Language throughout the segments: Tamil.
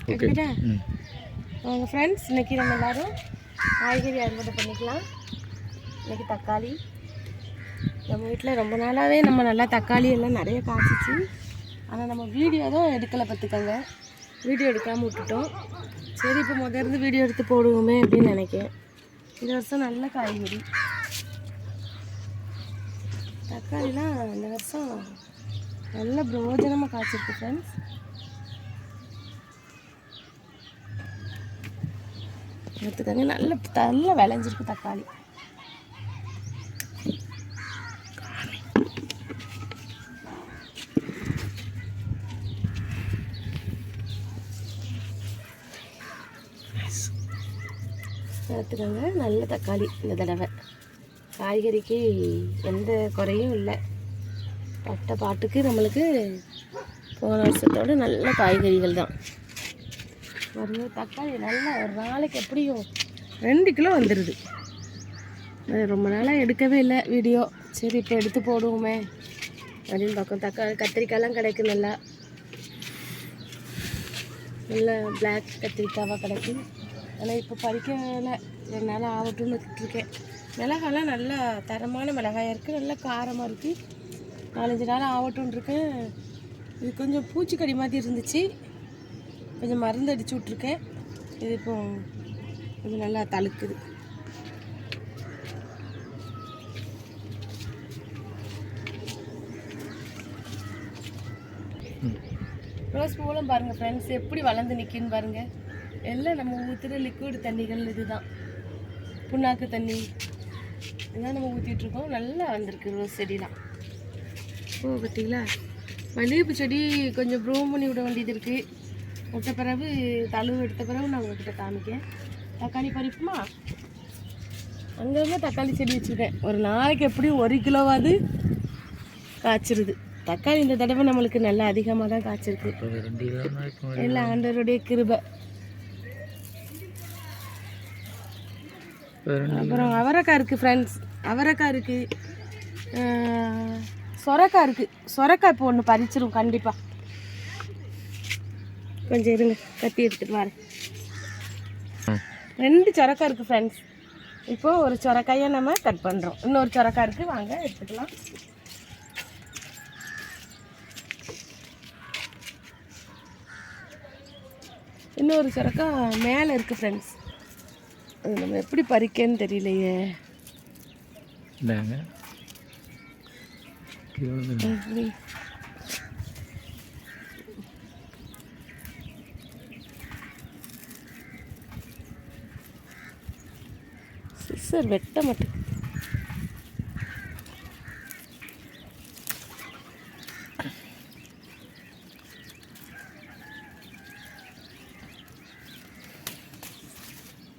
ஓகே. வாங்க ஃப்ரெண்ட்ஸ், இன்றைக்கி நம்ம எல்லோரும் காய்கறி அறுவடை பண்ணிக்கலாம். இன்றைக்கி தக்காளி நம்ம வீட்டில் ரொம்ப நாளாகவே நம்ம நல்லா தக்காளி எல்லாம் நிறைய காய்ச்சிச்சு. ஆனால் நம்ம வீடியோ தான் எடுக்கலை, பார்த்துக்கோங்க. வீடியோ எடுக்காமல் விட்டுட்டோம். சரி, இப்போ முதல்ல வீடியோ எடுத்து போடுவோமே அப்படின்னு நினைக்கிறேன். இந்த வருஷம் நல்ல காய்கறி தக்காளிலாம் இந்த வருஷம் நல்ல பிரயோஜனமாக காய்ச்சிருக்கு ஃப்ரெண்ட்ஸ். எடுத்துக்கோங்க, நல்ல விளைஞ்சிருக்கு தக்காளி. எடுத்துக்கோங்க, நல்ல தக்காளி. இந்த தடவை காய்கறிக்கு எந்த குறையும் இல்லை. பட்ட பாட்டுக்கு நம்மளுக்கு போன வருஷத்தோடு நல்ல காய்கறிகள் தான். ஒரு தக்காளி நல்ல ஒரு நாளைக்கு எப்படியும் 2 கிலோ வந்துடுது. ரொம்ப நாளாக எடுக்கவே இல்லை வீடியோ. சரி, இப்போ எடுத்து போடுவோமே அப்படின்னு பார்க்கும். தக்காளி கத்திரிக்காயெலாம் கிடைக்கு, நல்லா பிளாக் கத்திரிக்காவாக கிடைக்கு. ஆனால் இப்போ பறிக்கலை, 2 நாள் ஆகட்டும்னு வச்சுட்ருக்கேன். மிளகாலாம் நல்லா தரமான மிளகாயாக இருக்குது, நல்லா காரமாக இருக்குது. 4-5 நாள் ஆகட்டும்னு இருக்கேன். இது கொஞ்சம் பூச்சிக்கடி மாதிரி இருந்துச்சு, கொஞ்சம் மருந்து அடித்து விட்ருக்கேன். இது இப்போ கொஞ்சம் நல்லா தழுக்குது. ரோஸ் பூவெல்லாம் பாருங்கள் ஃப்ரெண்ட்ஸ், எப்படி வளர்ந்து நிற்கின்னு பாருங்கள். எல்லாம் நம்ம ஊற்றுற லிக்விட் தண்ணிகள். இதுதான் புண்ணாக்கு தண்ணி, இதுதான் நம்ம ஊற்றிட்டுருக்கோம். நல்லா வந்திருக்கு ரோஸ் செடிலாம். ஓ, பார்த்தீங்களா? மல்லிகைப்பூ செடி கொஞ்சம் ப்ரூம் பண்ணி விட வேண்டியது இருக்குது. விட்ட பிறகு தழுவு எடுத்த பிறகு நான் உங்கள்கிட்ட காமிக்கேன். தக்காளி பறிப்புமா, அங்கங்கே தக்காளி செடி வச்சுருக்கேன். ஒரு நாளைக்கு எப்படியும் 1 கிலோவாவது காய்ச்சிருது தக்காளி. இந்த தடவை நம்மளுக்கு நல்லா அதிகமாக தான் காய்ச்சிருக்கு. எல்லாம் ஆண்டவருடைய கிருபை. அப்புறம் அவரைக்காய் இருக்குது ஃப்ரெண்ட்ஸ், அவரைக்காய் இருக்குது, சொரக்காய் இருக்குது. சொரக்காய் இப்போ ஒன்று பறிச்சிரும் கண்டிப்பாக. கொஞ்சம் இருங்க, கத்தி எடுத்துகிட்டு வரேன். 2 சொரக்காய் இருக்குது ஃப்ரெண்ட்ஸ். இப்போது ஒரு சொரக்காயை நம்ம கட் பண்ணுறோம். இன்னொரு சொரக்காய் இருக்குது, வாங்க எடுத்துக்கலாம். இன்னொரு சொரக்காய் மேலே இருக்குது ஃப்ரெண்ட்ஸ். அது நம்ம எப்படி பறிக்கன்னு தெரியலையே. சிஸ்டர் வெட்ட மாட்டேன்.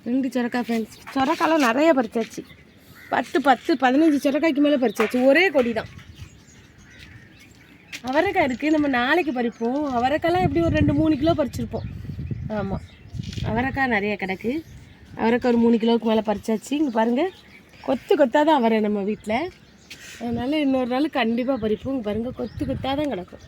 ரெண்டு சொரக்காய் ஃப்ரெண்ட்ஸ். சொரக்காயெலாம் நிறைய பறிச்சாச்சு. 10-15 சொரக்காய்க்கு மேலே பறிச்சாச்சு. ஒரே கொடி தான். அவரைக்காய் இருக்குது, நம்ம நாளைக்கு பறிப்போம். அவரைக்காயெலாம் எப்படி ஒரு 2-3 கிலோ பறிச்சிருப்போம். ஆமாம், அவரைக்காய் நிறைய கிடக்கு. அவரைக்காய் ஒரு 3 கிலோவுக்கு மேலே பறிச்சாச்சு. இங்கே பாருங்கள், கொத்து கொத்தாக தான் அவரை நம்ம வீட்டில். அதனால் இன்னொரு நாள் கண்டிப்பாக பறிப்போம். இங்கே பாருங்கள், கொத்து கொத்தாக தான் கிடக்கும்.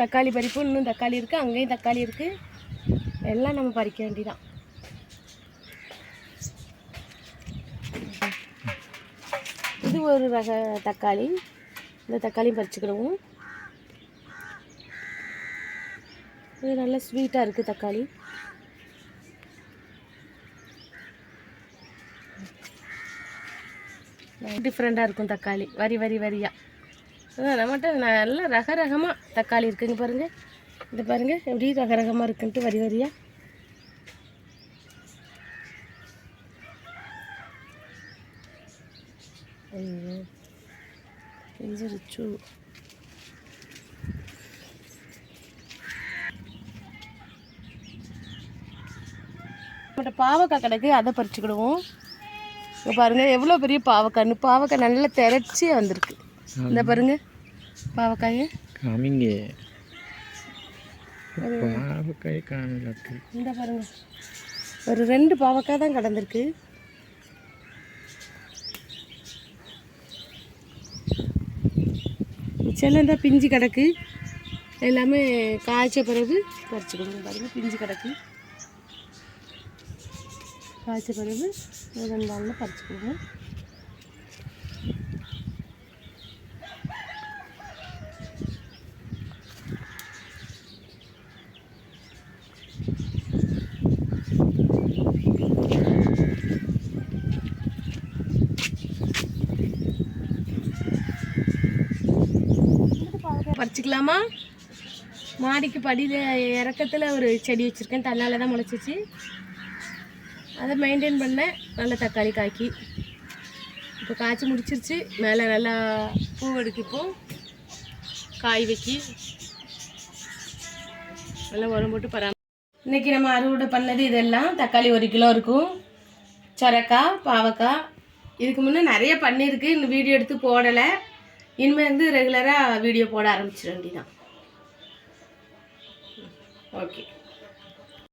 தக்காளி பறிப்போம். இன்னும் தக்காளி இருக்குது, அங்கேயும் தக்காளி இருக்குது. எல்லாம் நம்ம பறிக்க வேண்டியதான். இது ஒரு ரக தக்காளி. இந்த தக்காளியும் பறிச்சுக்கிறோம். இது நல்லா ஸ்வீட்டாக இருக்குது தக்காளி. டிஃப்ரெண்ட்டாக இருக்கும் தக்காளி, வரியாக. நம்மகிட்ட நல்லா ரகமாக தக்காளி இருக்குங்க. பாருங்கள், இந்த பாருங்கள் எப்படி ரகமாக இருக்குன்ட்டு வரியாக. செஞ்சிருச்சு. நம்மகிட்ட பாவக்காய் கிடக்கு, அதை பறிச்சுக்கிடுவோம். இப்போ பாருங்கள் எவ்வளோ பெரிய பாவக்காய். பாவக்காய் நல்லா திரட்சியாக வந்திருக்கு. இந்த பாருங்க பாவக்காய் காமிங்க. பாவக்காய் காமிங்க. இந்த பாருங்க, ஒரு 2 பாவக்காய் தான் கடந்திருக்கு. பறிச்செல்லாம் தான் பிஞ்சு கிடக்கு. எல்லாமே காய்ச்ச பிறகு பறிச்சுக்கணும். பாருங்கள் பிஞ்சு கிடக்கு. காய்ச்ச பிறகு 2 நாளில் பறிச்சுக்கணும். பறிச்சுக்கலாமா? மாடிக்கு படியில் இறக்கத்தில் ஒரு செடி வச்சுருக்கேன். தன்னால் தான் முளைச்சிச்சு. அதை மெயின்டைன் பண்ணேன். நல்ல தக்காளி காய்க்கி இப்போ காய்ச்சி முடிச்சிருச்சு. மேலே நல்லா பூ எடுக்கிப்போம், காய் வைக்கி நல்லா உரம் போட்டு இன்றைக்கி நம்ம அறுவடை பண்ணது இதெல்லாம். தக்காளி 1 கிலோ இருக்கும். சொரக்காய், பாவக்காய். இதுக்கு முன்னே நிறைய பண்ணியிருக்கு. இந்த வீடியோ எடுத்து போடலை. இனிமேல் ரெகுலராக வீடியோ போட ஆரம்பிச்சிட வேண்டியதான். ஓகே.